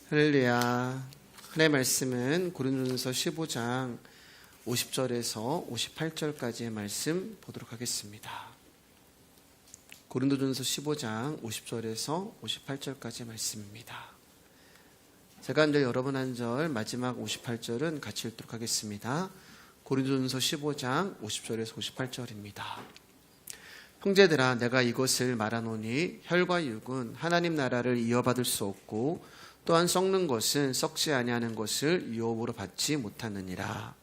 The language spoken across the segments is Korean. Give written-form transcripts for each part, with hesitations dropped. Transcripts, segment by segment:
할렐루야. 하나님의 말씀은 고린도전서 15장 50절에서 58절까지의 말씀 보도록 하겠습니다. 고린도전서 15장 50절에서 58절까지의 말씀입니다. 제가 한 절 여러분 한 절 마지막 58절은 같이 읽도록 하겠습니다. 고린도전서 15장 50절에서 58절입니다. 형제들아, 내가 이것을 말하노니 혈과 육은 하나님 나라를 이어받을 수 없고 또한 썩는 것은 썩지 아니하는 것을 유업으로 받지 못하느니라.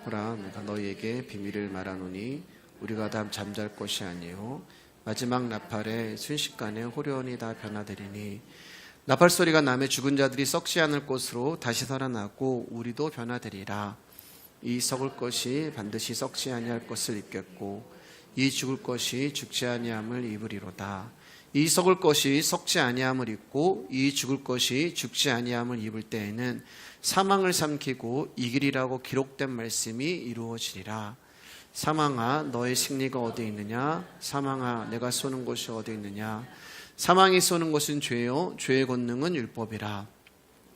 보라, 내가 너희에게 비밀을 말하노니 우리가 다 잠잘 것이 아니요 마지막 나팔에 순식간에 호련히 다 변화되리니 나팔 소리가 나매 죽은 자들이 썩지 않을 것으로 다시 살아나고 우리도 변화되리라. 이 썩을 것이 반드시 썩지 아니할 것을 입겠고 이 죽을 것이 죽지 아니함을 입으리로다. 이 썩을 것이 썩지 아니함을 입고 이 죽을 것이 죽지 아니함을 입을 때에는 사망을 삼키고 이기리라고 기록된 말씀이 이루어지리라. 사망아, 너의 승리가 어디 있느냐? 사망아, 내가 쏘는 것이 어디 있느냐? 사망이 쏘는 것은 죄요 죄의 권능은 율법이라.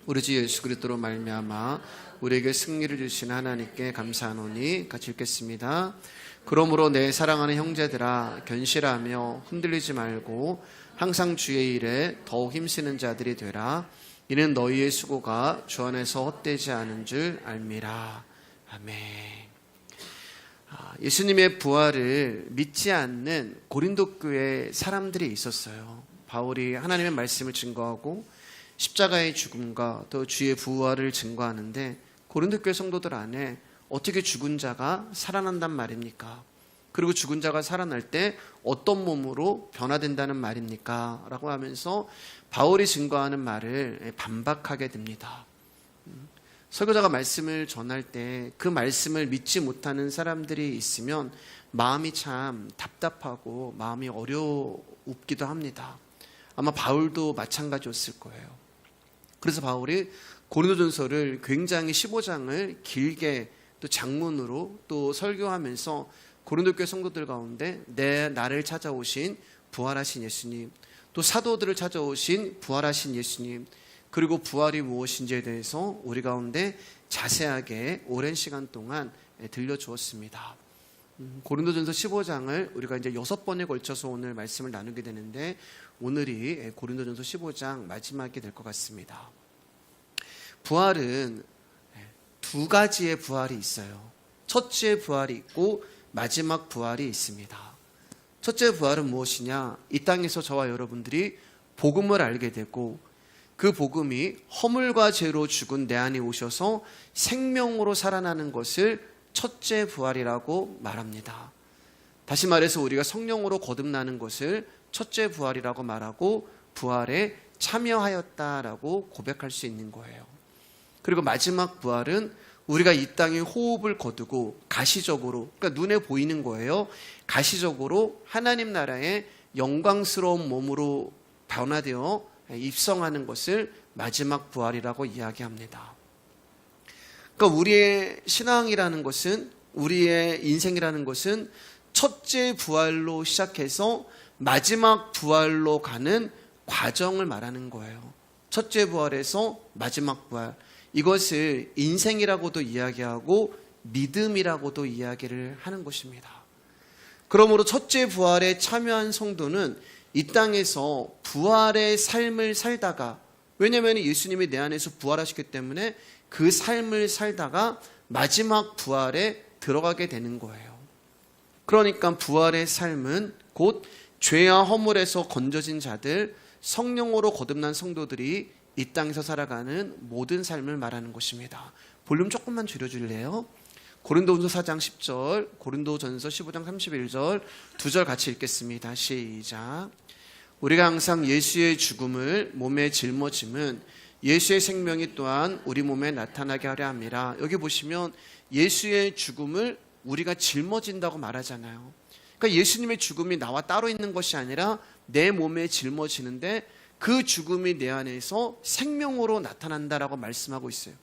우리 주 예수 그리스도로 말미암아 우리에게 승리를 주신 하나님께 감사하노니. 같이 읽겠습니다. 그러므로 내 사랑하는 형제들아, 견실하며 흔들리지 말고 항상 주의 일에 더욱 힘쓰는 자들이 되라. 이는 너희의 수고가 주 안에서 헛되지 않은 줄 알미라. 아멘. 예수님의 부활을 믿지 않는 고린도 교회 사람들이 있었어요. 바울이 하나님의 말씀을 증거하고 십자가의 죽음과 또 주의 부활을 증거하는데 고린도 교회 성도들 안에 어떻게 죽은 자가 살아난단 말입니까? 그리고 죽은 자가 살아날 때 어떤 몸으로 변화된다는 말입니까? 라고 하면서 바울이 증거하는 말을 반박하게 됩니다. 설교자가 말씀을 전할 때 그 말씀을 믿지 못하는 사람들이 있으면 마음이 참 답답하고 마음이 어려웁기도 합니다. 아마 바울도 마찬가지였을 거예요. 그래서 바울이 고린도전서를 굉장히 15장을 길게 또 장문으로 또 설교하면서 고린도 교회 성도들 가운데 나를 찾아오신 부활하신 예수님, 또 사도들을 찾아오신 부활하신 예수님, 그리고 부활이 무엇인지에 대해서 우리 가운데 자세하게 오랜 시간 동안 들려주었습니다. 고린도전서 15장을 우리가 이제 6번에 걸쳐서 오늘 말씀을 나누게 되는데 오늘이 고린도전서 15장 마지막이 될 것 같습니다. 부활은 두 가지의 부활이 있어요. 첫째 부활이 있고 마지막 부활이 있습니다. 첫째 부활은 무엇이냐? 이 땅에서 저와 여러분들이 복음을 알게 되고 그 복음이 허물과 죄로 죽은 내 안에 오셔서 생명으로 살아나는 것을 첫째 부활이라고 말합니다. 다시 말해서 우리가 성령으로 거듭나는 것을 첫째 부활이라고 말하고 부활에 참여하였다라고 고백할 수 있는 거예요. 그리고 마지막 부활은 우리가 이 땅에 호흡을 거두고 가시적으로, 그러니까 눈에 보이는 거예요. 가시적으로 하나님 나라의 영광스러운 몸으로 변화되어 입성하는 것을 마지막 부활이라고 이야기합니다. 그러니까 우리의 신앙이라는 것은, 우리의 인생이라는 것은 첫째 부활로 시작해서 마지막 부활로 가는 과정을 말하는 거예요. 첫째 부활에서 마지막 부활. 이것을 인생이라고도 이야기하고 믿음이라고도 이야기를 하는 것입니다. 그러므로 첫째 부활에 참여한 성도는 이 땅에서 부활의 삶을 살다가, 왜냐하면 예수님이 내 안에서 부활하셨기 때문에 그 삶을 살다가 마지막 부활에 들어가게 되는 거예요. 그러니까 부활의 삶은 곧 죄와 허물에서 건져진 자들, 성령으로 거듭난 성도들이 이 땅에서 살아가는 모든 삶을 말하는 것입니다. 볼륨 조금만 줄여줄래요? 고린도전서 4장 10절, 고린도전서 15장 31절 두 절 같이 읽겠습니다. 시작. 우리가 항상 예수의 죽음을 몸에 짊어짐은 예수의 생명이 또한 우리 몸에 나타나게 하려 함이라. 여기 보시면 예수의 죽음을 우리가 짊어진다고 말하잖아요. 그러니까 예수님의 죽음이 나와 따로 있는 것이 아니라 내 몸에 짊어지는데 그 죽음이 내 안에서 생명으로 나타난다라고 말씀하고 있어요.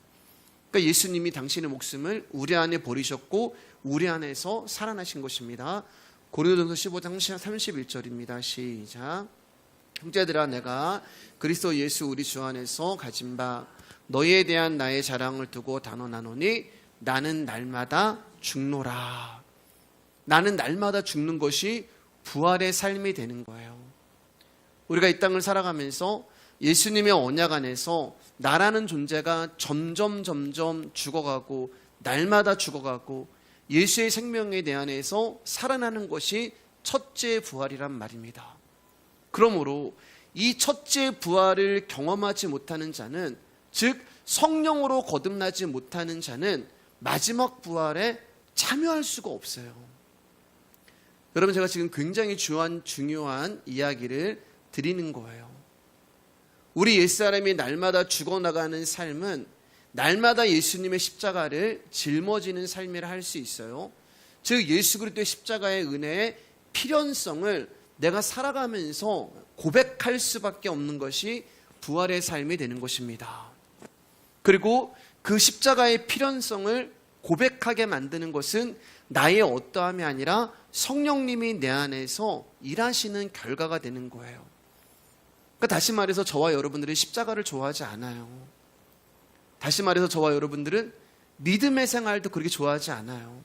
그러니까 예수님이 당신의 목숨을 우리 안에 버리셨고 우리 안에서 살아나신 것입니다. 고린도전서 15장 31절입니다. 시작. 형제들아, 내가 그리스도 예수 우리 주 안에서 가진 바 너희에 대한 나의 자랑을 두고 단언하노니 나는 날마다 죽노라. 나는 날마다 죽는 것이 부활의 삶이 되는 거예요. 우리가 이 땅을 살아가면서 예수님의 언약 안에서 나라는 존재가 점점 죽어가고 날마다 죽어가고 예수의 생명에 대한해서 살아나는 것이 첫째 부활이란 말입니다. 그러므로 이 첫째 부활을 경험하지 못하는 자는, 즉 성령으로 거듭나지 못하는 자는 마지막 부활에 참여할 수가 없어요. 여러분, 제가 지금 굉장히 중요한 이야기를 드리는 거예요. 우리 옛사람이 날마다 죽어나가는 삶은 날마다 예수님의 십자가를 짊어지는 삶이라 할 수 있어요. 즉 예수 그리스도의 십자가의 은혜의 필연성을 내가 살아가면서 고백할 수밖에 없는 것이 부활의 삶이 되는 것입니다. 그리고 그 십자가의 필연성을 고백하게 만드는 것은 나의 어떠함이 아니라 성령님이 내 안에서 일하시는 결과가 되는 거예요. 그러니까 다시 말해서 저와 여러분들은 십자가를 좋아하지 않아요. 다시 말해서 저와 여러분들은 믿음의 생활도 그렇게 좋아하지 않아요.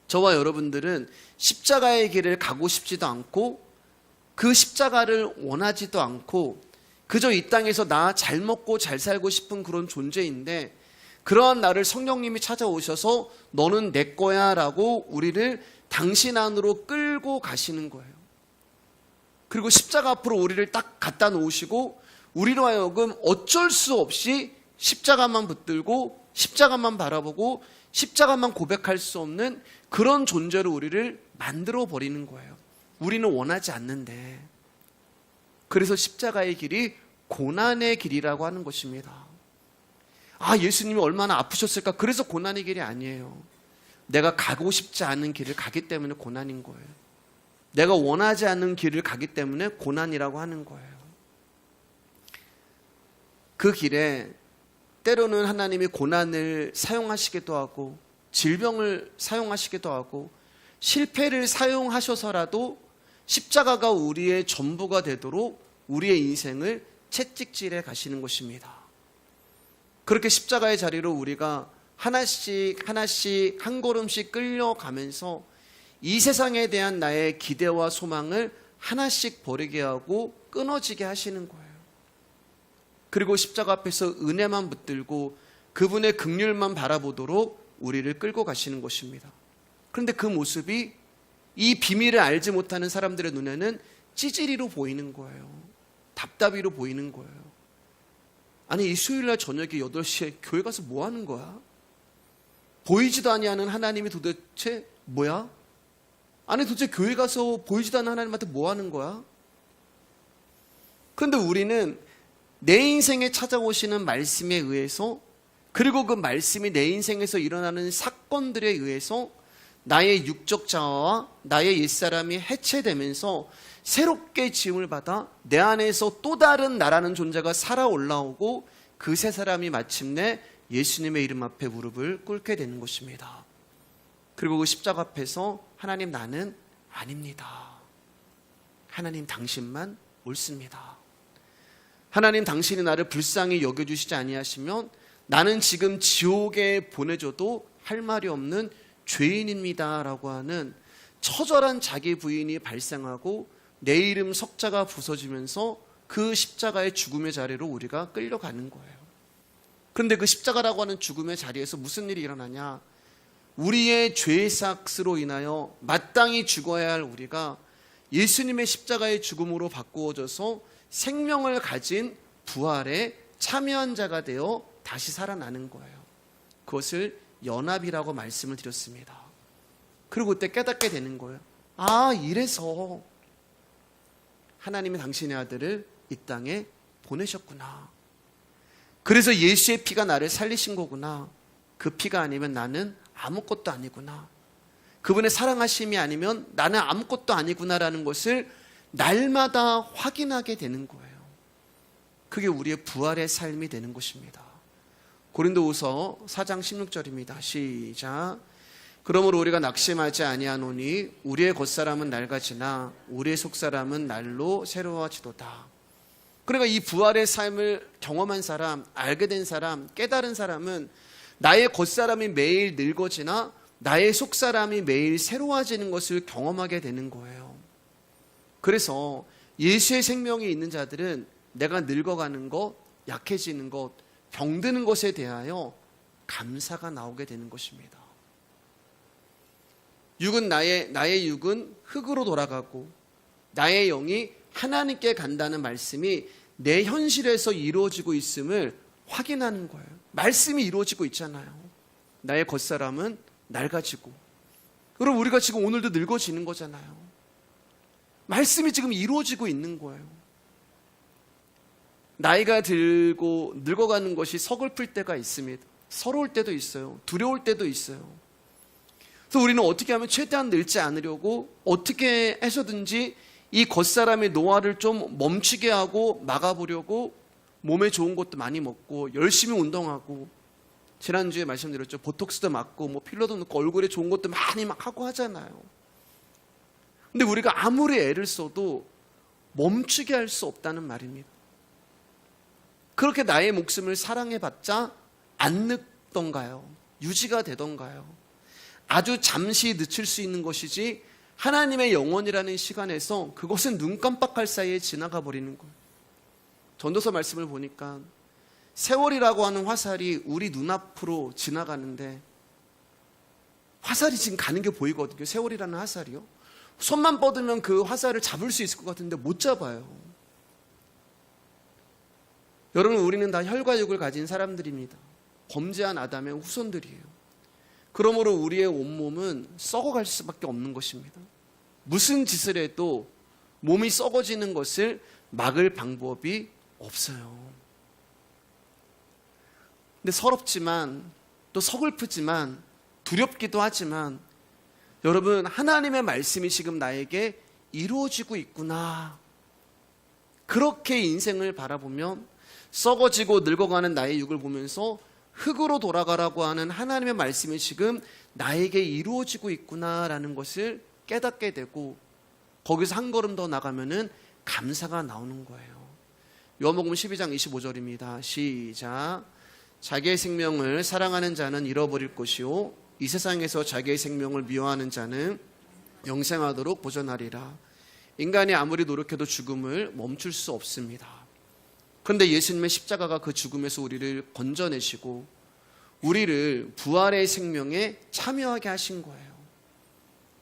저와 여러분들은 십자가의 길을 가고 싶지도 않고 그 십자가를 원하지도 않고 그저 이 땅에서 나 잘 먹고 잘 살고 싶은 그런 존재인데, 그러한 나를 성령님이 찾아오셔서 너는 내 거야 라고 우리를 당신 안으로 끌고 가시는 거예요. 그리고 십자가 앞으로 우리를 딱 갖다 놓으시고 우리로 하여금 어쩔 수 없이 십자가만 붙들고 십자가만 바라보고 십자가만 고백할 수 없는 그런 존재로 우리를 만들어 버리는 거예요. 우리는 원하지 않는데. 그래서 십자가의 길이 고난의 길이라고 하는 것입니다. 아, 예수님이 얼마나 아프셨을까? 그래서 고난의 길이 아니에요. 내가 가고 싶지 않은 길을 가기 때문에 고난인 거예요. 내가 원하지 않는 길을 가기 때문에 고난이라고 하는 거예요. 그 길에 때로는 하나님이 고난을 사용하시기도 하고 질병을 사용하시기도 하고 실패를 사용하셔서라도 십자가가 우리의 전부가 되도록 우리의 인생을 채찍질해 가시는 것입니다. 그렇게 십자가의 자리로 우리가 하나씩 한 걸음씩 끌려가면서 이 세상에 대한 나의 기대와 소망을 하나씩 버리게 하고 끊어지게 하시는 거예요. 그리고 십자가 앞에서 은혜만 붙들고 그분의 긍휼만 바라보도록 우리를 끌고 가시는 것입니다. 그런데 그 모습이 이 비밀을 알지 못하는 사람들의 눈에는 찌질이로 보이는 거예요. 답답이로 보이는 거예요. 아니, 이 수요일날 저녁에 8시에 교회 가서 뭐 하는 거야? 보이지도 아니하는 하나님이 도대체 뭐야? 아니, 도대체 교회 가서 보이지도 않는 하나님한테 뭐 하는 거야? 그런데 우리는 내 인생에 찾아오시는 말씀에 의해서, 그리고 그 말씀이 내 인생에서 일어나는 사건들에 의해서 나의 육적 자아와 나의 옛사람이 해체되면서 새롭게 지음을 받아 내 안에서 또 다른 나라는 존재가 살아 올라오고 그 새 사람이 마침내 예수님의 이름 앞에 무릎을 꿇게 되는 것입니다. 그리고 그 십자가 앞에서 하나님, 나는 아닙니다. 하나님, 당신만 옳습니다. 하나님, 당신이 나를 불쌍히 여겨주시지 아니하시면 나는 지금 지옥에 보내줘도 할 말이 없는 죄인입니다 라고 하는 처절한 자기 부인이 발생하고 내 이름 석자가 부서지면서 그 십자가의 죽음의 자리로 우리가 끌려가는 거예요. 그런데 그 십자가라고 하는 죽음의 자리에서 무슨 일이 일어나냐? 우리의 죄삭스로 인하여 마땅히 죽어야 할 우리가 예수님의 십자가의 죽음으로 바꾸어져서 생명을 가진 부활에 참여한 자가 되어 다시 살아나는 거예요. 그것을 연합이라고 말씀을 드렸습니다. 그리고 그때 깨닫게 되는 거예요. 아, 이래서 하나님이 당신의 아들을 이 땅에 보내셨구나. 그래서 예수의 피가 나를 살리신 거구나. 그 피가 아니면 나는 아무것도 아니구나. 그분의 사랑하심이 아니면 나는 아무것도 아니구나라는 것을 날마다 확인하게 되는 거예요. 그게 우리의 부활의 삶이 되는 것입니다. 고린도후서 4장 16절입니다. 시작. 그러므로 우리가 낙심하지 아니하노니 우리의 겉사람은 낡아지나 우리의 속사람은 날로 새로워지도다. 그러니까 이 부활의 삶을 경험한 사람, 알게 된 사람, 깨달은 사람은 나의 겉사람이 매일 늙어지나 나의 속사람이 매일 새로워지는 것을 경험하게 되는 거예요. 그래서 예수의 생명이 있는 자들은 내가 늙어가는 것, 약해지는 것, 병드는 것에 대하여 감사가 나오게 되는 것입니다. 나의 육은 흙으로 돌아가고 나의 영이 하나님께 간다는 말씀이 내 현실에서 이루어지고 있음을 확인하는 거예요. 말씀이 이루어지고 있잖아요. 나의 겉사람은 낡아지고, 그럼 우리가 지금 오늘도 늙어지는 거잖아요. 말씀이 지금 이루어지고 있는 거예요. 나이가 들고 늙어가는 것이 서글플 때가 있습니다. 서러울 때도 있어요. 두려울 때도 있어요. 그래서 우리는 어떻게 하면 최대한 늙지 않으려고 어떻게 해서든지 이 겉사람의 노화를 좀 멈추게 하고 막아보려고 몸에 좋은 것도 많이 먹고 열심히 운동하고, 지난주에 말씀드렸죠. 보톡스도 맞고 뭐 필러도 넣고 얼굴에 좋은 것도 많이 막 하고 하잖아요. 근데 우리가 아무리 애를 써도 멈추게 할 수 없다는 말입니다. 그렇게 나의 목숨을 사랑해봤자 안 늙던가요? 유지가 되던가요? 아주 잠시 늦출 수 있는 것이지 하나님의 영원이라는 시간에서 그것은 눈 깜빡할 사이에 지나가 버리는 거예요. 전도서 말씀을 보니까 세월이라고 하는 화살이 우리 눈앞으로 지나가는데, 화살이 지금 가는 게 보이거든요. 세월이라는 화살이요. 손만 뻗으면 그 화살을 잡을 수 있을 것 같은데 못 잡아요. 여러분, 우리는 다 혈과 육을 가진 사람들입니다. 범죄한 아담의 후손들이에요. 그러므로 우리의 온몸은 썩어갈 수밖에 없는 것입니다. 무슨 짓을 해도 몸이 썩어지는 것을 막을 방법이 없어요. 근데 서럽지만 또 서글프지만 두렵기도 하지만, 여러분, 하나님의 말씀이 지금 나에게 이루어지고 있구나. 그렇게 인생을 바라보면 썩어지고 늙어가는 나의 육을 보면서 흙으로 돌아가라고 하는 하나님의 말씀이 지금 나에게 이루어지고 있구나라는 것을 깨닫게 되고, 거기서 한 걸음 더 나가면은 감사가 나오는 거예요. 요한복음 12장 25절입니다. 시작. 자기의 생명을 사랑하는 자는 잃어버릴 것이요 이 세상에서 자기의 생명을 미워하는 자는 영생하도록 보존하리라. 인간이 아무리 노력해도 죽음을 멈출 수 없습니다. 그런데 예수님의 십자가가 그 죽음에서 우리를 건져내시고 우리를 부활의 생명에 참여하게 하신 거예요.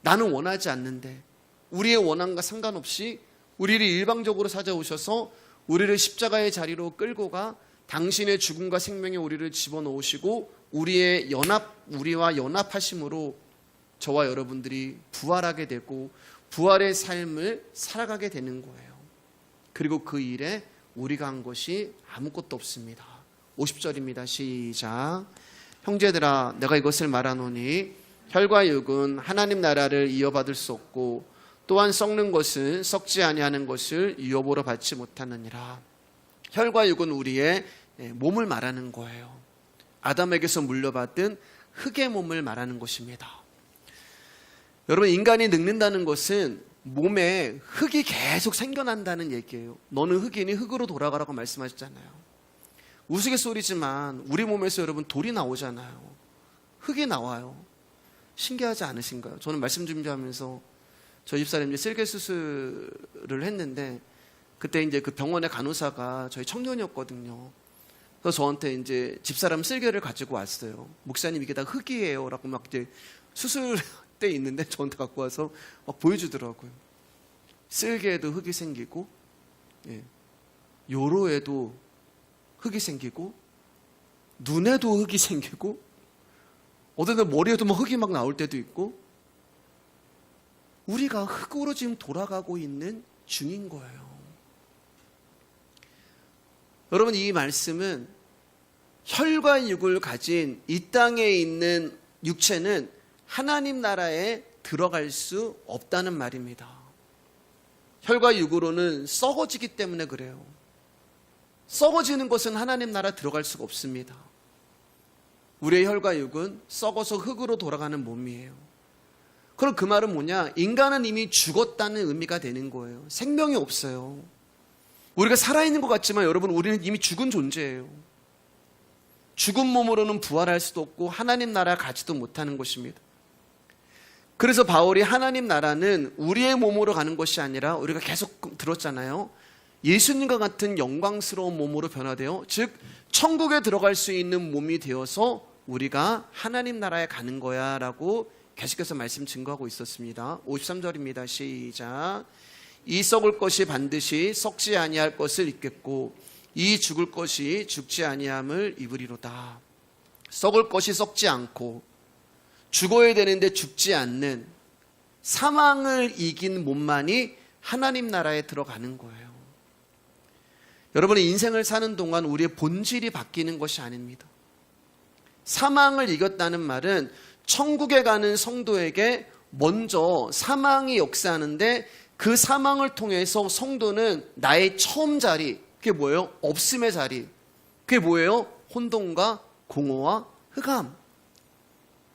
나는 원하지 않는데 우리의 원함과 상관없이 우리를 일방적으로 찾아오셔서 우리를 십자가의 자리로 끌고 가 당신의 죽음과 생명에 우리를 집어넣으시고 우리와 연합하심으로 저와 여러분들이 부활하게 되고 부활의 삶을 살아가게 되는 거예요. 그리고 그 일에 우리가 한 것이 아무것도 없습니다. 50절입니다. 시작. 형제들아, 내가 이것을 말하노니 혈과 육은 하나님 나라를 이어받을 수 없고 또한 썩는 것은 썩지 아니하는 것을 유업으로 받지 못하느니라. 혈과 육은 우리의 몸을 말하는 거예요. 아담에게서 물려받은 흙의 몸을 말하는 것입니다. 여러분, 인간이 늙는다는 것은 몸에 흙이 계속 생겨난다는 얘기예요. 너는 흙이니 흙으로 돌아가라고 말씀하셨잖아요. 우스갯소리지만 우리 몸에서 여러분 돌이 나오잖아요. 흙이 나와요. 신기하지 않으신가요? 저는 말씀 준비하면서 저희 집사람이 이제 쓸개 수술을 했는데 그때 이제 그 병원의 간호사가 저희 청년이었거든요. 그래서 저한테 이제 집사람 쓸개를 가지고 왔어요. 목사님, 이게 다 흙이에요 라고 막 이제 수술 때 있는데 저한테 갖고 와서 막 보여주더라고요. 쓸개에도 흙이 생기고, 요로에도 흙이 생기고, 눈에도 흙이 생기고, 어떤 데 머리에도 막 흙이 막 나올 때도 있고, 우리가 흙으로 지금 돌아가고 있는 중인 거예요. 여러분, 이 말씀은 혈과 육을 가진 이 땅에 있는 육체는 하나님 나라에 들어갈 수 없다는 말입니다. 혈과 육으로는 썩어지기 때문에 그래요. 썩어지는 것은 하나님 나라 들어갈 수가 없습니다. 우리의 혈과 육은 썩어서 흙으로 돌아가는 몸이에요. 그럼 그 말은 뭐냐? 인간은 이미 죽었다는 의미가 되는 거예요. 생명이 없어요. 우리가 살아있는 것 같지만 여러분, 우리는 이미 죽은 존재예요. 죽은 몸으로는 부활할 수도 없고 하나님 나라에 가지도 못하는 것입니다. 그래서 바울이 하나님 나라는 우리의 몸으로 가는 것이 아니라, 우리가 계속 들었잖아요, 예수님과 같은 영광스러운 몸으로 변화되어, 즉 천국에 들어갈 수 있는 몸이 되어서 우리가 하나님 나라에 가는 거야 라고 계속해서 말씀 증거하고 있었습니다. 53절입니다. 시작. 이 썩을 것이 반드시 썩지 아니할 것을 입겠고 이 죽을 것이 죽지 아니함을 입으리로다. 썩을 것이 썩지 않고 죽어야 되는데 죽지 않는 사망을 이긴 몸만이 하나님 나라에 들어가는 거예요. 여러분의 인생을 사는 동안 우리의 본질이 바뀌는 것이 아닙니다. 사망을 이겼다는 말은 천국에 가는 성도에게 먼저 사망이 역사하는데, 그 사망을 통해서 성도는 나의 처음 자리, 그게 뭐예요? 없음의 자리. 그게 뭐예요? 혼돈과 공허와 흑암.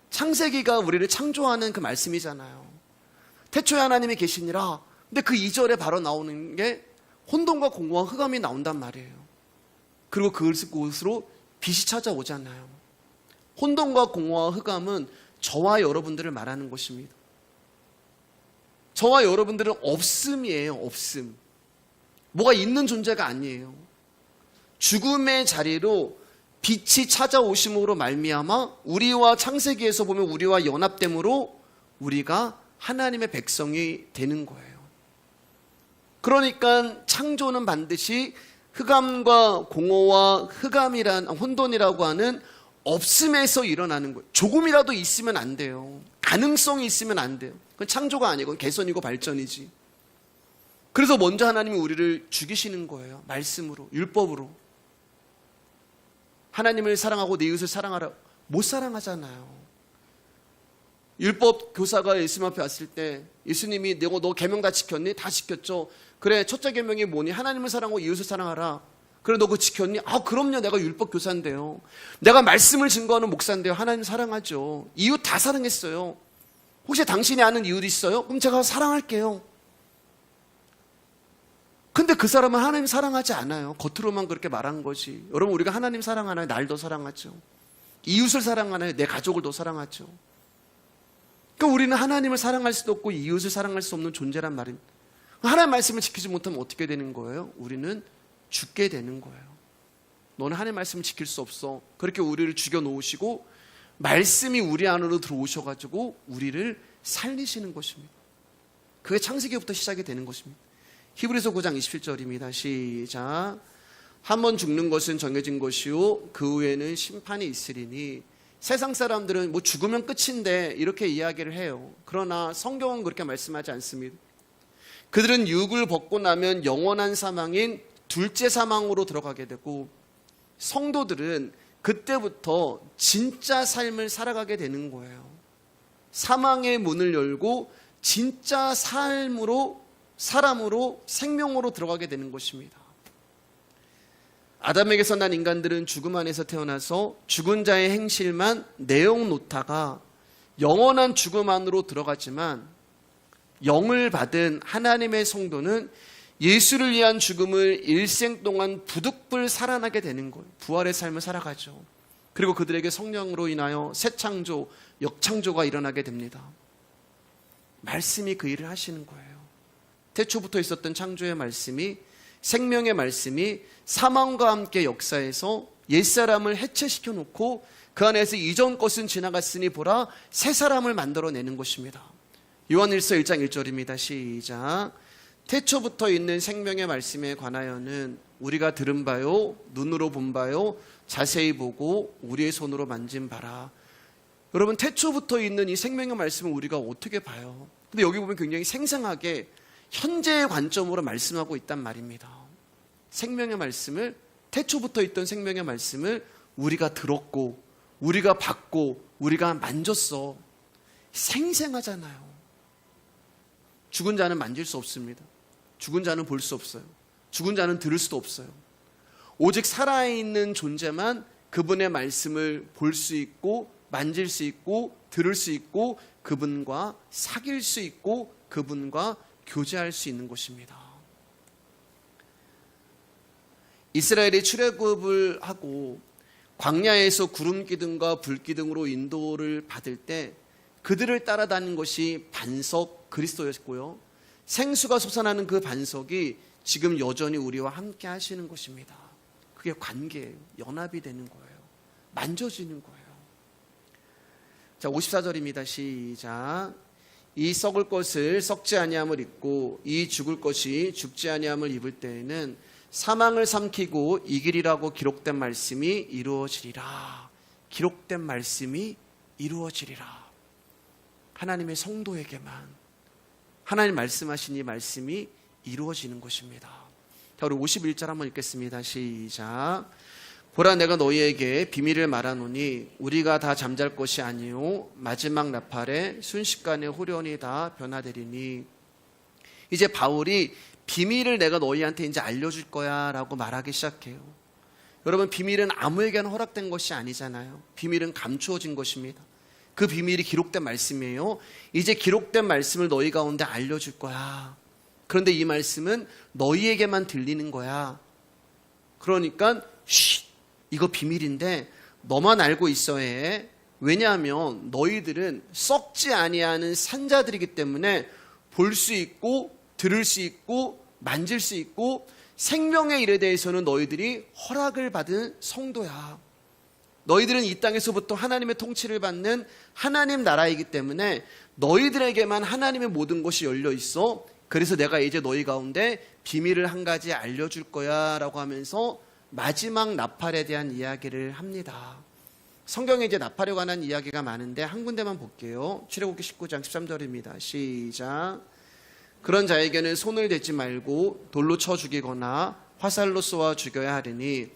창세기가 우리를 창조하는 그 말씀이잖아요. 태초에 하나님이 계시니라. 근데 그 2절에 바로 나오는 게 혼돈과 공허와 흑암이 나온단 말이에요. 그리고 그곳으로 빛이 찾아오잖아요. 혼돈과 공허와 흑암은 저와 여러분들을 말하는 것입니다. 저와 여러분들은 없음이에요. 없음. 뭐가 있는 존재가 아니에요. 죽음의 자리로 빛이 찾아오심으로 말미암아 우리와, 창세기에서 보면 우리와 연합됨으로 우리가 하나님의 백성이 되는 거예요. 그러니까 창조는 반드시 흑암과 공허와 혼돈이라고 하는 없음에서 일어나는 거예요. 조금이라도 있으면 안 돼요. 가능성이 있으면 안 돼요. 그건 창조가 아니고 개선이고 발전이지. 그래서 먼저 하나님이 우리를 죽이시는 거예요. 말씀으로, 율법으로. 하나님을 사랑하고 내 이웃을 사랑하라. 못 사랑하잖아요. 율법 교사가 예수님 앞에 왔을 때 예수님이 너 계명 다 지켰니? 다 지켰죠. 그래, 첫째 계명이 뭐니? 하나님을 사랑하고 이웃을 사랑하라. 그래, 너 그거 지켰니? 아, 그럼요. 내가 율법 교사인데요. 내가 말씀을 증거하는 목사인데요. 하나님 사랑하죠. 이웃 다 사랑했어요. 혹시 당신이 아는 이웃 있어요? 그럼 제가 사랑할게요. 근데 그 사람은 하나님 사랑하지 않아요. 겉으로만 그렇게 말한 거지. 여러분, 우리가 하나님 사랑하나요? 날 더 사랑하죠. 이웃을 사랑하나요? 내 가족을 더 사랑하죠. 그러니까 우리는 하나님을 사랑할 수도 없고 이웃을 사랑할 수 없는 존재란 말입니다. 하나님의 말씀을 지키지 못하면 어떻게 되는 거예요? 우리는 죽게 되는 거예요. 너는 하나님의 말씀을 지킬 수 없어. 그렇게 우리를 죽여놓으시고 말씀이 우리 안으로 들어오셔가지고 우리를 살리시는 것입니다. 그게 창세기부터 시작이 되는 것입니다. 히브리서 9장 27절입니다. 시작. 한 번 죽는 것은 정해진 것이요 그 후에는 심판이 있으리니. 세상 사람들은 뭐 죽으면 끝인데 이렇게 이야기를 해요. 그러나 성경은 그렇게 말씀하지 않습니다. 그들은 육을 벗고 나면 영원한 사망인 둘째 사망으로 들어가게 되고, 성도들은 그때부터 진짜 삶을 살아가게 되는 거예요. 사망의 문을 열고 진짜 사람으로 생명으로 들어가게 되는 것입니다. 아담에게서 난 인간들은 죽음 안에서 태어나서 죽은 자의 행실만 내어놓다가 영원한 죽음 안으로 들어갔지만, 영을 받은 하나님의 성도는 예수를 위한 죽음을 일생 동안 부득불 살아나게 되는 거예요. 부활의 삶을 살아가죠. 그리고 그들에게 성령으로 인하여 새 창조, 역창조가 일어나게 됩니다. 말씀이 그 일을 하시는 거예요. 태초부터 있었던 창조의 말씀이, 생명의 말씀이 사망과 함께 역사해서 옛사람을 해체시켜 놓고 그 안에서 이전 것은 지나갔으니 보라 새 사람을 만들어내는 것입니다. 요한일서 1장 1절입니다. 시작. 태초부터 있는 생명의 말씀에 관하여는 우리가 들은 바요 눈으로 본 바요 자세히 보고 우리의 손으로 만진 바라. 여러분, 태초부터 있는 이 생명의 말씀을 우리가 어떻게 봐요? 근데 여기 보면 굉장히 생생하게 현재의 관점으로 말씀하고 있단 말입니다. 생명의 말씀을, 태초부터 있던 생명의 말씀을 우리가 들었고 우리가 봤고 우리가 만졌어. 생생하잖아요. 죽은 자는 만질 수 없습니다. 죽은 자는 볼 수 없어요. 죽은 자는 들을 수도 없어요. 오직 살아있는 존재만 그분의 말씀을 볼 수 있고 만질 수 있고 들을 수 있고 그분과 사귈 수 있고 그분과 교제할 수 있는 곳입니다. 이스라엘이 출애굽을 하고 광야에서 구름 기둥과 불 기둥으로 인도를 받을 때 그들을 따라다닌 것이 반석 그리스도였고요. 생수가 솟아나는 그 반석이 지금 여전히 우리와 함께 하시는 것입니다. 그게 관계예요. 연합이 되는 거예요. 만져지는 거예요. 자, 54절입니다. 시작. 이 썩을 것을 썩지 아니함을 입고 이 죽을 것이 죽지 아니함을 입을 때에는 사망을 삼키고 이기리라고 기록된 말씀이 이루어지리라. 기록된 말씀이 이루어지리라. 하나님의 성도에게만 하나님 말씀하신 이 말씀이 이루어지는 것입니다. 자, 우리 51절 한번 읽겠습니다. 시작. 보라, 내가 너희에게 비밀을 말하노니 우리가 다 잠잘 것이 아니요 마지막 나팔에 순식간에 후련히 다 변화되리니. 이제 바울이 비밀을 내가 너희한테 이제 알려줄 거야 라고 말하기 시작해요. 여러분, 비밀은 아무에게나 허락된 것이 아니잖아요. 비밀은 감추어진 것입니다. 그 비밀이 기록된 말씀이에요. 이제 기록된 말씀을 너희 가운데 알려줄 거야. 그런데 이 말씀은 너희에게만 들리는 거야. 그러니까 이거 비밀인데 너만 알고 있어야 해. 왜냐하면 너희들은 썩지 아니하는 산자들이기 때문에 볼 수 있고 들을 수 있고 만질 수 있고 생명의 일에 대해서는 너희들이 허락을 받은 성도야. 너희들은 이 땅에서부터 하나님의 통치를 받는 하나님 나라이기 때문에 너희들에게만 하나님의 모든 것이 열려 있어. 그래서 내가 이제 너희 가운데 비밀을 한 가지 알려줄 거야 라고 하면서 마지막 나팔에 대한 이야기를 합니다. 성경에 이제 나팔에 관한 이야기가 많은데 한 군데만 볼게요. 출애굽기 19장 13절입니다. 시작. 그런 자에게는 손을 대지 말고 돌로 쳐 죽이거나 화살로 쏘아 죽여야 하리니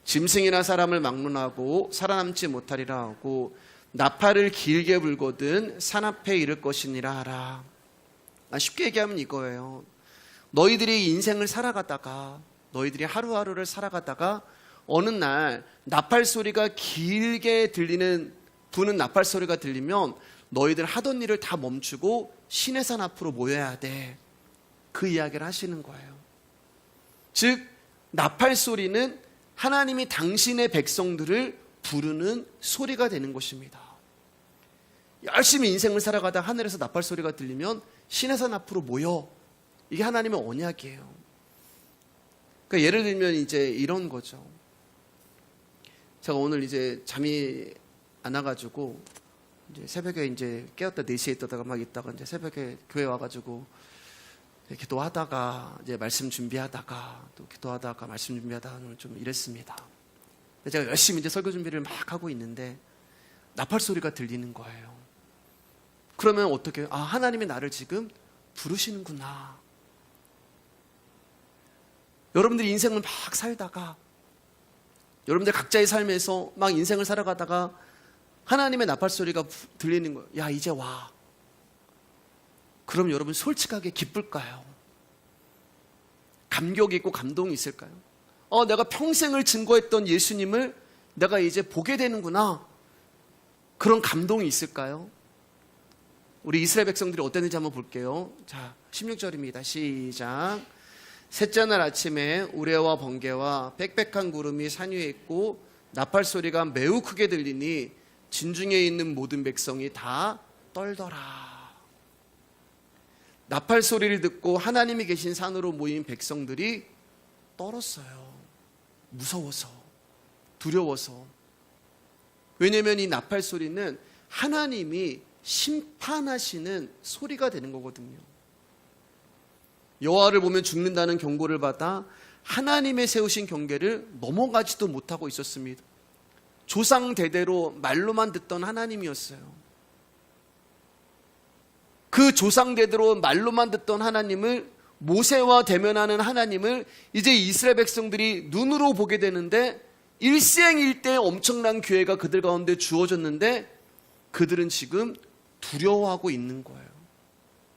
짐승이나 사람을 막론하고 살아남지 못하리라 하고 나팔을 길게 불거든 산 앞에 이를 것이니라 하라. 쉽게 얘기하면 이거예요. 너희들이 인생을 살아가다가 너희들이 하루하루를 살아가다가 어느 날 나팔 소리가 길게 부는 나팔 소리가 들리면 너희들 하던 일을 다 멈추고 신의 산 앞으로 모여야 돼. 그 이야기를 하시는 거예요. 즉 나팔 소리는 하나님이 당신의 백성들을 부르는 소리가 되는 것입니다. 열심히 인생을 살아가다 하늘에서 나팔 소리가 들리면 신의 산 앞으로 모여. 이게 하나님의 언약이에요. 그러니까 예를 들면 이제 이런 거죠. 제가 오늘 이제 잠이 안 와가지고 이제 새벽에 이제 깨었다 4시에 있다가 막 있다가 이제 새벽에 교회 와가지고 기도하다가 이제 말씀 준비하다가 또 기도하다가 말씀 준비하다가 좀 이랬습니다. 제가 열심히 이제 설교 준비를 막 하고 있는데 나팔 소리가 들리는 거예요. 그러면 어떻게? 하나님이 나를 지금 부르시는구나. 여러분들이 인생을 막 살다가 여러분들 각자의 삶에서 막 인생을 살아가다가 하나님의 나팔 소리가 들리는 거예요. 야, 이제 와. 그럼 여러분 솔직하게 기쁠까요? 감격이 있고 감동이 있을까요? 내가 평생을 증거했던 예수님을 내가 이제 보게 되는구나. 그런 감동이 있을까요? 우리 이스라엘 백성들이 어땠는지 한번 볼게요. 자, 16절입니다. 시작. 셋째 날 아침에 우레와 번개와 빽빽한 구름이 산 위에 있고 나팔 소리가 매우 크게 들리니 진중에 있는 모든 백성이 다 떨더라. 나팔 소리를 듣고 하나님이 계신 산으로 모인 백성들이 떨었어요. 무서워서, 두려워서. 왜냐하면 이 나팔 소리는 하나님이 심판하시는 소리가 되는 거거든요. 여호와를 보면 죽는다는 경고를 받아 하나님의 세우신 경계를 넘어가지도 못하고 있었습니다. 조상 대대로 말로만 듣던 하나님이었어요. 그 조상 대대로 말로만 듣던 하나님을, 모세와 대면하는 하나님을 이제 이스라엘 백성들이 눈으로 보게 되는데 일생일대의 엄청난 기회가 그들 가운데 주어졌는데 그들은 지금 두려워하고 있는 거예요.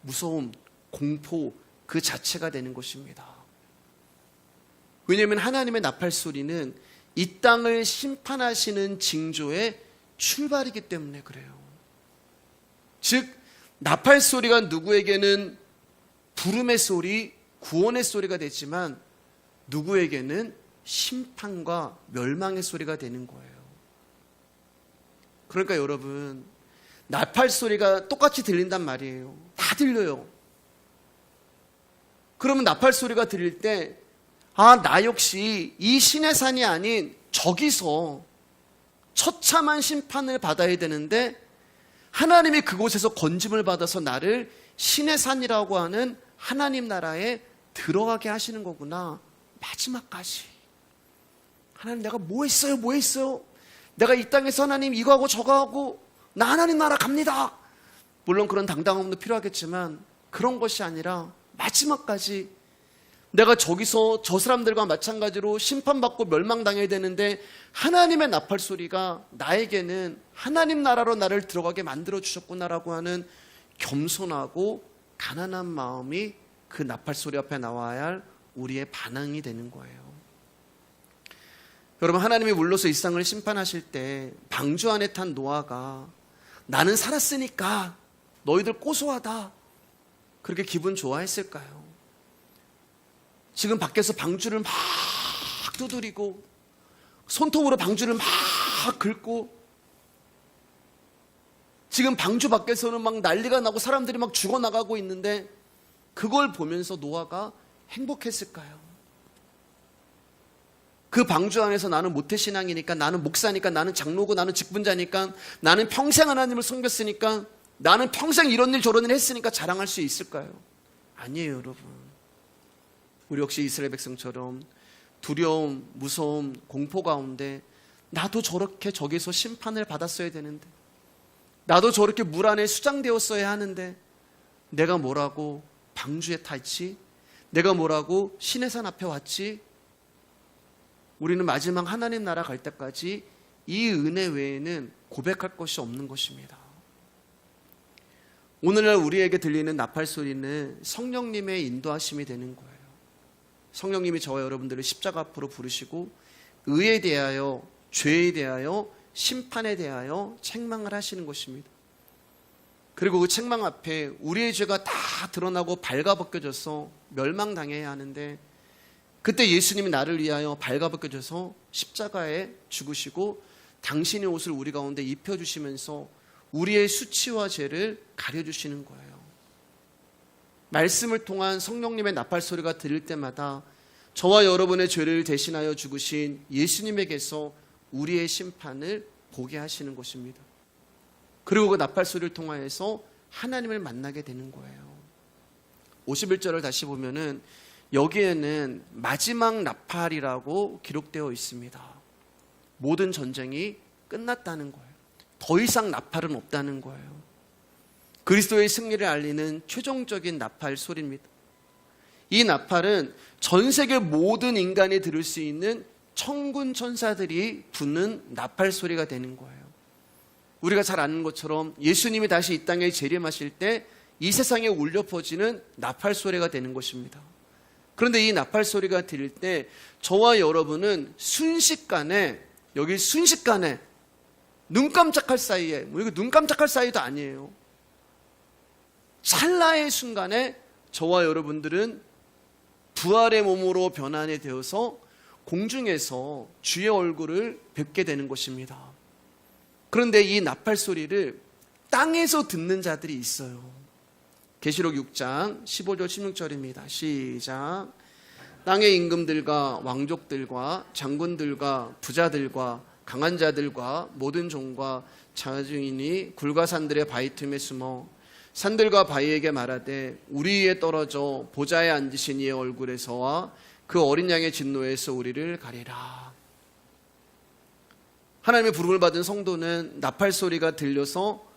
무서움, 공포 그 자체가 되는 것입니다. 왜냐하면 하나님의 나팔 소리는 이 땅을 심판하시는 징조의 출발이기 때문에 그래요. 즉 나팔 소리가 누구에게는 부름의 소리, 구원의 소리가 되지만 누구에게는 심판과 멸망의 소리가 되는 거예요. 그러니까 여러분, 나팔 소리가 똑같이 들린단 말이에요. 다 들려요. 그러면 나팔 소리가 들릴 때 나 역시 이 신의 산이 아닌 저기서 처참한 심판을 받아야 되는데 하나님이 그곳에서 건짐을 받아서 나를 신의 산이라고 하는 하나님 나라에 들어가게 하시는 거구나. 마지막까지. 하나님, 내가 뭐 했어요? 내가 이 땅에서 하나님 이거 하고 저거 하고 나 하나님 나라 갑니다. 물론 그런 당당함도 필요하겠지만 그런 것이 아니라 마지막까지 내가 저기서 저 사람들과 마찬가지로 심판받고 멸망당해야 되는데 하나님의 나팔 소리가 나에게는 하나님 나라로 나를 들어가게 만들어 주셨구나라고 하는 겸손하고 가난한 마음이 그 나팔 소리 앞에 나와야 할 우리의 반응이 되는 거예요. 여러분, 하나님이 물러서 이 세상을 심판하실 때 방주 안에 탄 노아가 나는 살았으니까 너희들 고소하다 그렇게 기분 좋아했을까요? 지금 밖에서 방주를 막 두드리고 손톱으로 방주를 막 긁고 지금 방주 밖에서는 막 난리가 나고 사람들이 막 죽어나가고 있는데 그걸 보면서 노아가 행복했을까요? 그 방주 안에서 나는 모태신앙이니까, 나는 목사니까, 나는 장로고, 나는 직분자니까, 나는 평생 하나님을 섬겼으니까, 나는 평생 이런 일 저런 일 했으니까 자랑할 수 있을까요? 아니에요, 여러분. 우리 역시 이스라엘 백성처럼 두려움, 무서움, 공포 가운데 나도 저렇게 저기서 심판을 받았어야 되는데, 나도 저렇게 물 안에 수장되었어야 하는데 내가 뭐라고 방주에 탔지? 내가 뭐라고 신의 산 앞에 왔지? 우리는 마지막 하나님 나라 갈 때까지 이 은혜 외에는 고백할 것이 없는 것입니다. 오늘날 우리에게 들리는 나팔 소리는 성령님의 인도하심이 되는 거예요. 성령님이 저와 여러분들을 십자가 앞으로 부르시고 의에 대하여, 죄에 대하여, 심판에 대하여 책망을 하시는 것입니다. 그리고 그 책망 앞에 우리의 죄가 다 드러나고 발가벗겨져서 멸망당해야 하는데 그때 예수님이 나를 위하여 발가벗겨져서 십자가에 죽으시고 당신의 옷을 우리 가운데 입혀주시면서 우리의 수치와 죄를 가려주시는 거예요. 말씀을 통한 성령님의 나팔 소리가 들릴 때마다 저와 여러분의 죄를 대신하여 죽으신 예수님에게서 우리의 심판을 보게 하시는 것입니다. 그리고 그 나팔 소리를 통하여서 하나님을 만나게 되는 거예요. 51절을 다시 보면은 여기에는 마지막 나팔이라고 기록되어 있습니다. 모든 전쟁이 끝났다는 거예요. 더 이상 나팔은 없다는 거예요. 그리스도의 승리를 알리는 최종적인 나팔 소리입니다. 이 나팔은 전 세계 모든 인간이 들을 수 있는 천군 천사들이 부는 나팔 소리가 되는 거예요. 우리가 잘 아는 것처럼 예수님이 다시 이 땅에 재림하실 때 이 세상에 울려 퍼지는 나팔 소리가 되는 것입니다. 그런데 이 나팔 소리가 들릴 때 저와 여러분은 순식간에, 여기 순식간에 눈 깜짝할 사이에, 이거 눈 깜짝할 사이도 아니에요. 찰나의 순간에 저와 여러분들은 부활의 몸으로 변환이 되어서 공중에서 주의 얼굴을 뵙게 되는 것입니다. 그런데 이 나팔 소리를 땅에서 듣는 자들이 있어요. 계시록 6장 15절 16절입니다. 시작. 땅의 임금들과 왕족들과 장군들과 부자들과 강한 자들과 모든 종과 자중인이 굴과 산들의 바위 틈에 숨어 산들과 바위에게 말하되 우리 위에 떨어져 보좌에 앉으신 이의 얼굴에서와 그 어린 양의 진노에서 우리를 가리라. 하나님의 부름을 받은 성도는 나팔 소리가 들려서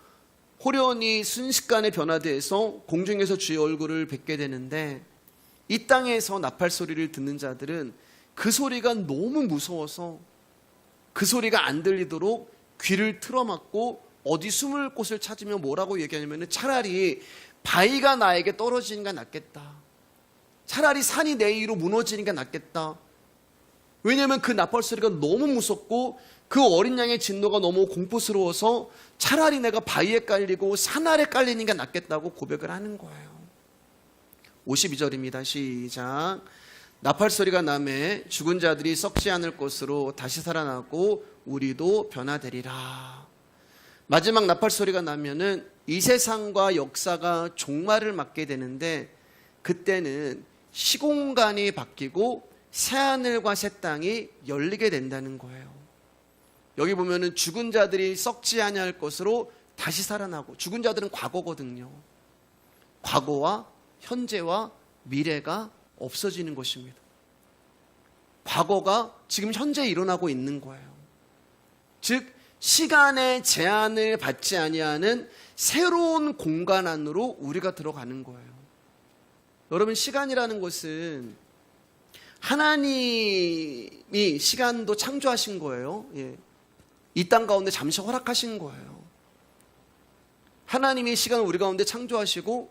호련히 순식간에 변화돼서 공중에서 주의 얼굴을 뵙게 되는데 이 땅에서 나팔 소리를 듣는 자들은 그 소리가 너무 무서워서 그 소리가 안 들리도록 귀를 틀어막고 어디 숨을 곳을 찾으며 뭐라고 얘기하냐면 차라리 바위가 나에게 떨어지는 게 낫겠다. 차라리 산이 내 위로 무너지는 게 낫겠다. 왜냐하면 그 나팔 소리가 너무 무섭고 그 어린 양의 진노가 너무 공포스러워서 차라리 내가 바위에 깔리고 산 아래 깔리는 게 낫겠다고 고백을 하는 거예요. 52절입니다. 시작. 나팔 소리가 나매 죽은 자들이 썩지 않을 것으로 다시 살아나고 우리도 변화되리라. 마지막 나팔 소리가 나면은 이 세상과 역사가 종말을 맞게 되는데, 그때는 시공간이 바뀌고 새하늘과 새 땅이 열리게 된다는 거예요. 여기 보면은 죽은 자들이 썩지 아니할 것으로 다시 살아나고, 죽은 자들은 과거거든요. 과거와 현재와 미래가 없어지는 것입니다. 과거가 지금 현재 일어나고 있는 거예요. 즉 시간의 제한을 받지 아니하는 새로운 공간 안으로 우리가 들어가는 거예요. 여러분, 시간이라는 것은 하나님이 시간도 창조하신 거예요. 예. 이 땅 가운데 잠시 허락하신 거예요. 하나님이 시간을 우리 가운데 창조하시고,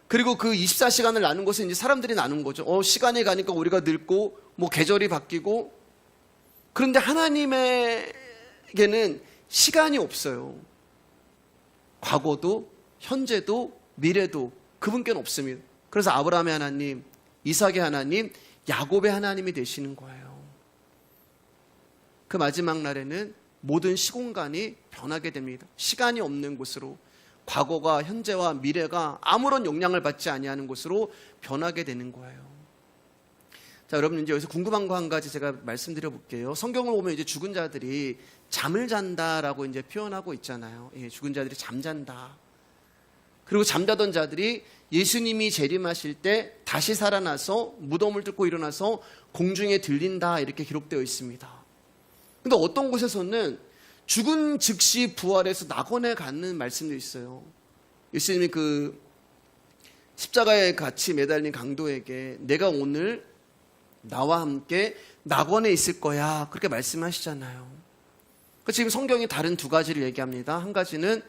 그리고 그 24시간을 나눈 것은 이제 사람들이 나눈 거죠. 시간이 가니까 우리가 늙고 뭐 계절이 바뀌고. 그런데 하나님에게는 시간이 없어요. 과거도 현재도 미래도 그분께는 없습니다. 그래서 아브라함의 하나님, 이삭의 하나님, 야곱의 하나님이 되시는 거예요. 그 마지막 날에는 모든 시공간이 변하게 됩니다. 시간이 없는 곳으로, 과거가 현재와 미래가 아무런 영향을 받지 아니하는 곳으로 변하게 되는 거예요. 자, 여러분, 이제 여기서 궁금한 거 한 가지 제가 말씀드려 볼게요. 성경을 보면 이제 죽은 자들이 잠을 잔다라고 이제 표현하고 있잖아요. 예, 죽은 자들이 잠잔다. 그리고 잠자던 자들이 예수님이 재림하실 때 다시 살아나서 무덤을 뚫고 일어나서 공중에 들린다, 이렇게 기록되어 있습니다. 근데 어떤 곳에서는 죽은 즉시 부활해서 낙원에 가는 말씀도 있어요. 예수님이 그 십자가에 같이 매달린 강도에게 내가 오늘 나와 함께 낙원에 있을 거야, 그렇게 말씀하시잖아요. 지금 성경이 다른 두 가지를 얘기합니다. 한 가지는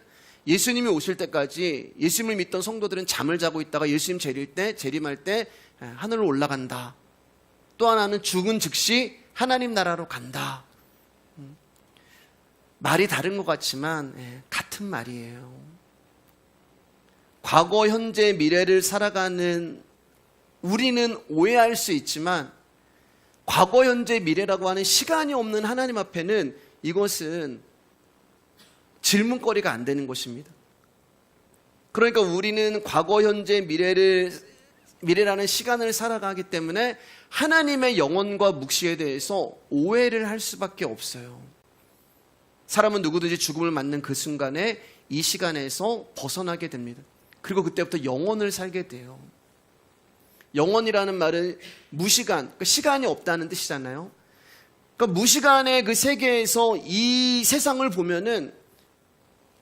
예수님이 오실 때까지 예수님을 믿던 성도들은 잠을 자고 있다가 예수님 재림할 때 하늘로 올라간다. 또 하나는 죽은 즉시 하나님 나라로 간다. 말이 다른 것 같지만 같은 말이에요. 과거, 현재, 미래를 살아가는 우리는 오해할 수 있지만, 과거, 현재, 미래라고 하는 시간이 없는 하나님 앞에는 이것은 질문거리가 안 되는 것입니다. 그러니까 우리는 과거, 현재, 미래라는 시간을 살아가기 때문에 하나님의 영원과 묵시에 대해서 오해를 할 수밖에 없어요. 사람은 누구든지 죽음을 맞는 그 순간에 이 시간에서 벗어나게 됩니다. 그리고 그때부터 영원을 살게 돼요. 영원이라는 말은 무시간, 그러니까 시간이 없다는 뜻이잖아요. 그러니까 무시간의 그 세계에서 이 세상을 보면은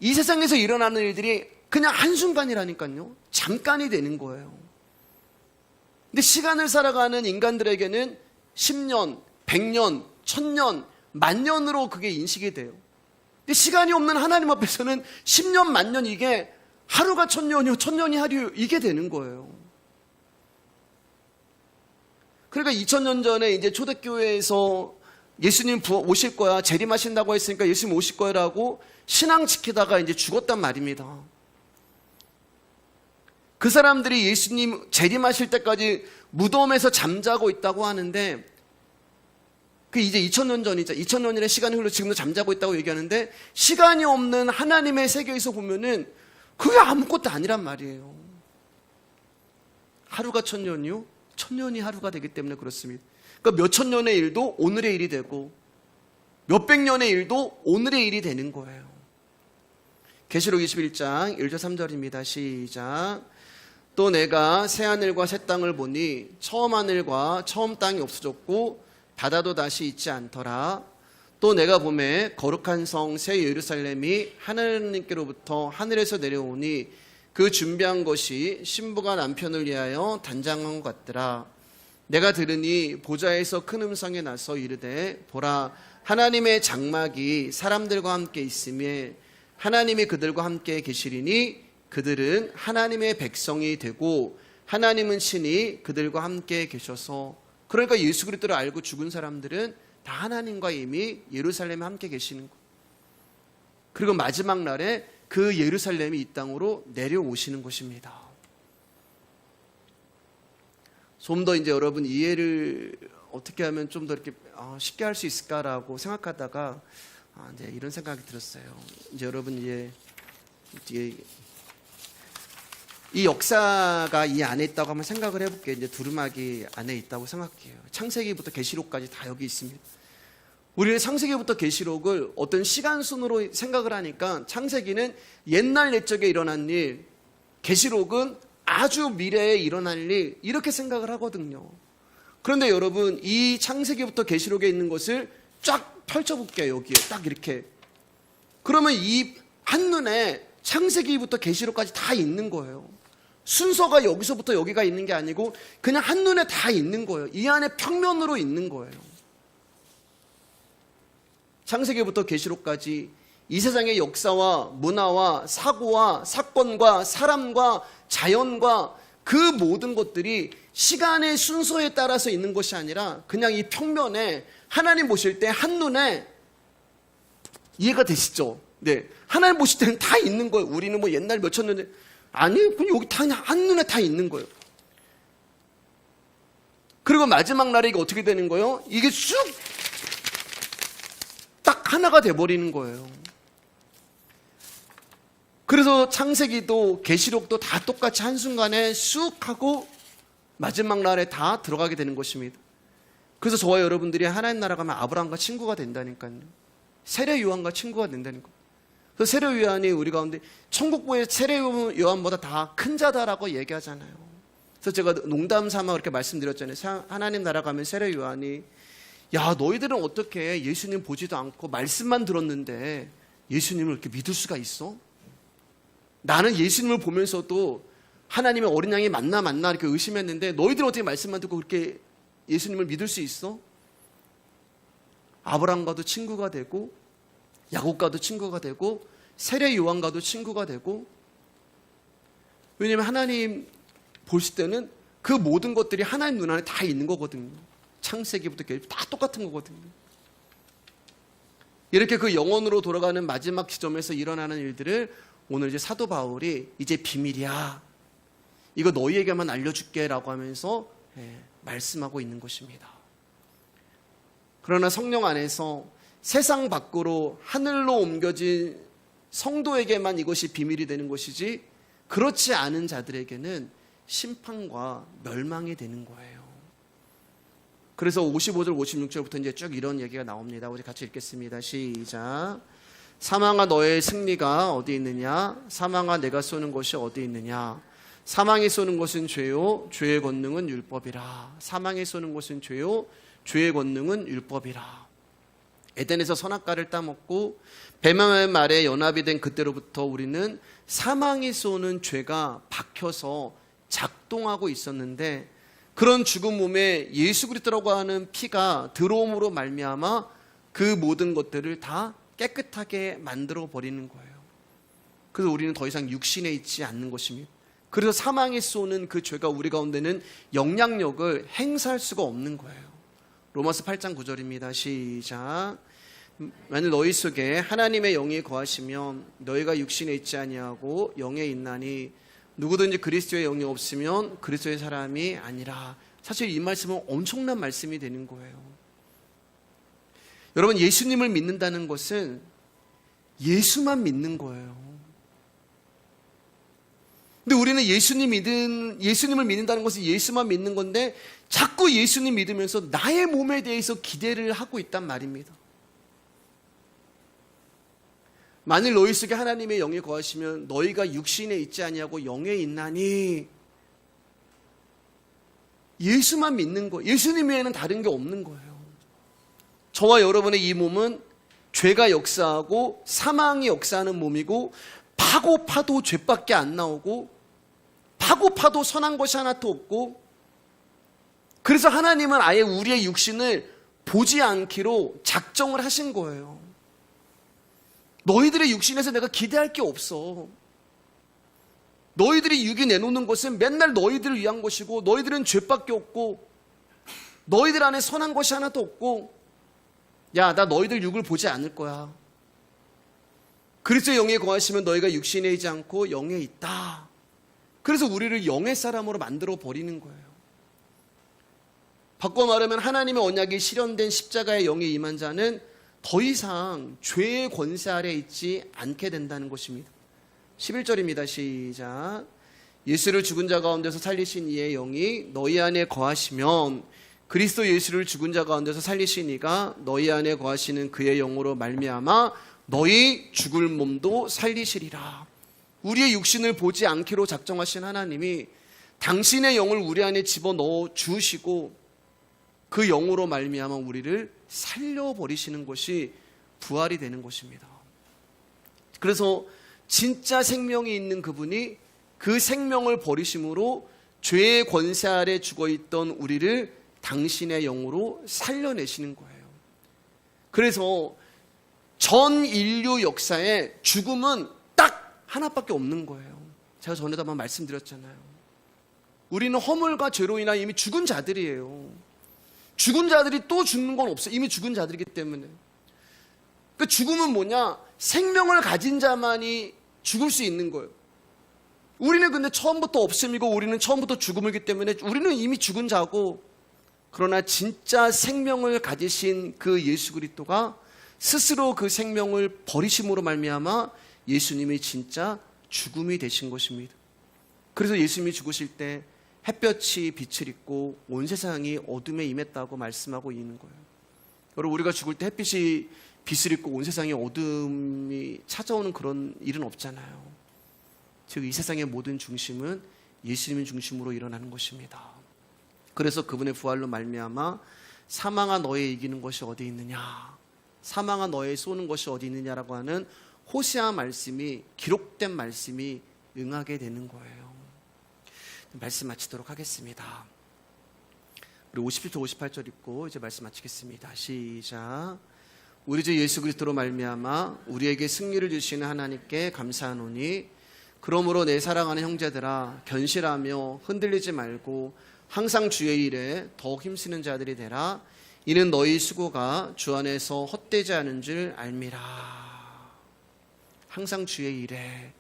이 세상에서 일어나는 일들이 그냥 한순간이라니까요. 잠깐이 되는 거예요. 근데 시간을 살아가는 인간들에게는 10년, 100년, 1000년, 만년으로 그게 인식이 돼요. 근데 시간이 없는 하나님 앞에서는 10년, 만년, 이게 하루가 1000년이요, 1000년이 하루, 이게 되는 거예요. 그러니까 2000년 전에 이제 초대교회에서 예수님 오실 거야, 재림하신다고 했으니까 예수님 오실 거라고 신앙 지키다가 이제 죽었단 말입니다. 그 사람들이 예수님 재림하실 때까지 무덤에서 잠자고 있다고 하는데, 그 이제 2000년 전이죠. 2000년이라는 시간이 흘러 지금도 잠자고 있다고 얘기하는데, 시간이 없는 하나님의 세계에서 보면은 그게 아무것도 아니란 말이에요. 하루가 1000년이요? 1000년이 하루가 되기 때문에 그렇습니다. 그러니까 몇천 년의 일도 오늘의 일이 되고 몇백 년의 일도 오늘의 일이 되는 거예요. 계시록 21장 1절 3절입니다. 시작. 또 내가 새 하늘과 새 땅을 보니 처음 하늘과 처음 땅이 없어졌고 바다도 다시 있지 않더라. 또 내가 보매 거룩한 성 새 예루살렘이 하나님께로부터 하늘에서 내려오니 그 준비한 것이 신부가 남편을 위하여 단장한 것 같더라. 내가 들으니 보좌에서 큰 음성이 나서 이르되 보라, 하나님의 장막이 사람들과 함께 있으며 하나님이 그들과 함께 계시리니 그들은 하나님의 백성이 되고 하나님은 친히 그들과 함께 계셔서 그러니까 예수 그리스도를 알고 죽은 사람들은 다 하나님과 이미 예루살렘에 함께 계시는 거예요. 그리고 마지막 날에 그 예루살렘이 이 땅으로 내려오시는 것입니다. 좀 더 이제 여러분 이해를 어떻게 하면 좀 더 이렇게 쉽게 할 수 있을까라고 생각하다가 이제 이런 생각이 들었어요. 이제 여러분 이 역사가 이 안에 있다고 한번 생각을 해볼게요. 이제 두루마기 안에 있다고 생각해요. 창세기부터 계시록까지 다 여기 있습니다. 우리는 창세기부터 계시록을 어떤 시간순으로 생각을 하니까 창세기는 옛날 옛적에 일어난 일, 계시록은 아주 미래에 일어날 일, 이렇게 생각을 하거든요. 그런데 여러분 이 창세기부터 계시록에 있는 것을 쫙 펼쳐볼게요. 여기에 딱 이렇게. 그러면 이 한눈에 창세기부터 계시록까지 다 있는 거예요. 순서가 여기서부터 여기가 있는 게 아니고 그냥 한눈에 다 있는 거예요. 이 안에 평면으로 있는 거예요. 창세기부터 계시록까지 이 세상의 역사와 문화와 사고와 사건과 사람과 자연과 그 모든 것들이 시간의 순서에 따라서 있는 것이 아니라 그냥 이 평면에 하나님 보실 때 한눈에 이해가 되시죠? 네. 하나님 보실 때는 다 있는 거예요. 우리는 뭐 옛날 몇천 년 아니에요. 그냥 여기 다 그냥 한눈에 다 있는 거예요. 그리고 마지막 날에 이게 어떻게 되는 거예요? 이게 쑥 딱 하나가 돼버리는 거예요. 그래서 창세기도 계시록도 다 똑같이 한순간에 쑥 하고 마지막 날에 다 들어가게 되는 것입니다. 그래서 저와 여러분들이 하나님 나라 가면 아브라함과 친구가 된다니까요. 세례 요한과 친구가 된다니까요. 그래서 세례 요한이 우리 가운데 천국부의 세례 요한보다 다 큰 자다라고 얘기하잖아요. 그래서 제가 농담 삼아 그렇게 말씀드렸잖아요. 하나님 나라 가면 세례 요한이 야 너희들은 어떻게 예수님 보지도 않고 말씀만 들었는데 예수님을 이렇게 믿을 수가 있어? 나는 예수님을 보면서도 하나님의 어린 양이 맞나 이렇게 의심했는데 너희들은 어떻게 말씀만 듣고 그렇게 예수님을 믿을 수 있어? 아브라함과도 친구가 되고 야곱과도 친구가 되고 세례 요한과도 친구가 되고, 왜냐하면 하나님 보실 때는 그 모든 것들이 하나님 눈 안에 다 있는 거거든요. 창세기부터 다 똑같은 거거든요. 이렇게 그 영원으로 돌아가는 마지막 지점에서 일어나는 일들을 오늘 이제 사도 바울이 이제 비밀이야, 이거 너희에게만 알려줄게 라고 하면서 말씀하고 있는 것입니다. 그러나 성령 안에서 세상 밖으로 하늘로 옮겨진 성도에게만 이것이 비밀이 되는 것이지 그렇지 않은 자들에게는 심판과 멸망이 되는 거예요. 그래서 55절 56절부터 이제 쭉 이런 얘기가 나옵니다. 우리 같이 읽겠습니다. 시작. 사망아 너의 승리가 어디 있느냐? 사망아 내가 쏘는 것이 어디 있느냐? 사망이 쏘는 것은 죄요 죄의 권능은 율법이라. 사망이 쏘는 것은 죄요 죄의 권능은 율법이라. 에덴에서 선악과를 따먹고 뱀의 말에 연합이 된 그때로부터 우리는 사망이 쏘는 죄가 박혀서 작동하고 있었는데, 그런 죽은 몸에 예수 그리스도라고 하는 피가 들어옴으로 말미암아 그 모든 것들을 다 깨끗하게 만들어 버리는 거예요. 그래서 우리는 더 이상 육신에 있지 않는 것입니다. 그래서 사망이 쏘는 그 죄가 우리 가운데는 영향력을 행사할 수가 없는 거예요. 로마서 8장 9절입니다. 시작. 만일 너희 속에 하나님의 영이 거하시면 너희가 육신에 있지 아니하고 영에 있나니 누구든지 그리스도의 영이 없으면 그리스도의 사람이 아니라. 사실 이 말씀은 엄청난 말씀이 되는 거예요. 여러분, 예수님을 믿는다는 것은 예수만 믿는 거예요. 근데 우리는 예수님을 믿는다는 것은 예수만 믿는 건데 자꾸 예수님 믿으면서 나의 몸에 대해서 기대를 하고 있단 말입니다. 만일 너희 속에 하나님의 영이 거하시면 너희가 육신에 있지 아니하고 영에 있나니. 예수만 믿는 거, 예수님 외에는 다른 게 없는 거예요. 저와 여러분의 이 몸은 죄가 역사하고 사망이 역사하는 몸이고, 파고 파도 죄밖에 안 나오고 파고 파도 선한 것이 하나도 없고, 그래서 하나님은 아예 우리의 육신을 보지 않기로 작정을 하신 거예요. 너희들의 육신에서 내가 기대할 게 없어. 너희들이 육이 내놓는 것은 맨날 너희들을 위한 것이고 너희들은 죄밖에 없고 너희들 안에 선한 것이 하나도 없고, 야, 나 너희들 육을 보지 않을 거야. 그리스도의 영에 거하시면 너희가 육신에 있지 않고 영에 있다. 그래서 우리를 영의 사람으로 만들어 버리는 거예요. 바꿔 말하면 하나님의 언약이 실현된 십자가의 영에 임한 자는 더 이상 죄의 권세 아래 있지 않게 된다는 것입니다. 11절입니다. 시작. 예수를 죽은 자 가운데서 살리신 이의 영이 너희 안에 거하시면 그리스도 예수를 죽은 자 가운데서 살리신 이가 너희 안에 거하시는 그의 영으로 말미암아 너희 죽을 몸도 살리시리라. 우리의 육신을 보지 않기로 작정하신 하나님이 당신의 영을 우리 안에 집어넣어 주시고 그 영으로 말미암아 우리를 살려버리시는 것이 부활이 되는 것입니다. 그래서 진짜 생명이 있는 그분이 그 생명을 버리심으로 죄의 권세 아래 죽어있던 우리를 당신의 영으로 살려내시는 거예요. 그래서 전 인류 역사에 죽음은 딱 하나밖에 없는 거예요. 제가 전에도 한번 말씀드렸잖아요. 우리는 허물과 죄로 인하여 이미 죽은 자들이에요. 죽은 자들이 또 죽는 건 없어요. 이미 죽은 자들이기 때문에. 그 죽음은 뭐냐? 생명을 가진 자만이 죽을 수 있는 거예요. 우리는 근데 처음부터 없음이고 우리는 처음부터 죽음이기 때문에 우리는 이미 죽은 자고, 그러나 진짜 생명을 가지신 그 예수 그리스도가 스스로 그 생명을 버리심으로 말미암아 예수님이 진짜 죽음이 되신 것입니다. 그래서 예수님이 죽으실 때 햇볕이 빛을 입고 온 세상이 어둠에 임했다고 말씀하고 있는 거예요. 여러분, 우리가 죽을 때 햇빛이 빛을 입고 온 세상에 어둠이 찾아오는 그런 일은 없잖아요. 즉 이 세상의 모든 중심은 예수님의 중심으로 일어나는 것입니다. 그래서 그분의 부활로 말미암아 사망아 너의 이기는 것이 어디 있느냐, 사망아 너의 쏘는 것이 어디 있느냐라고 하는 호세아 말씀이, 기록된 말씀이 응하게 되는 거예요. 말씀 마치도록 하겠습니다. 우리 57절 58절 읽고 이제 말씀 마치겠습니다. 시작. 우리 주 예수 그리스도로 말미암아 우리에게 승리를 주시는 하나님께 감사하노니 그러므로 내 사랑하는 형제들아 견실하며 흔들리지 말고 항상 주의 일에 더욱 힘쓰는 자들이 되라. 이는 너희 수고가 주 안에서 헛되지 않은 줄 알미라. 항상 주의 일에,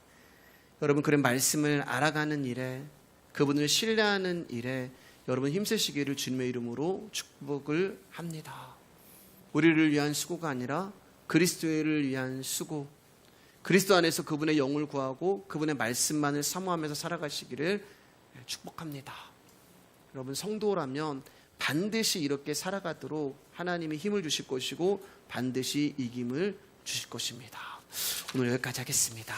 여러분 그런 말씀을 알아가는 일에, 그분을 신뢰하는 일에 여러분 힘쓰시기를 주님의 이름으로 축복을 합니다. 우리를 위한 수고가 아니라 그리스도를 위한 수고, 그리스도 안에서 그분의 영을 구하고 그분의 말씀만을 사모하면서 살아가시기를 축복합니다. 여러분 성도라면 반드시 이렇게 살아가도록 하나님이 힘을 주실 것이고 반드시 이김을 주실 것입니다. 오늘 여기까지 하겠습니다.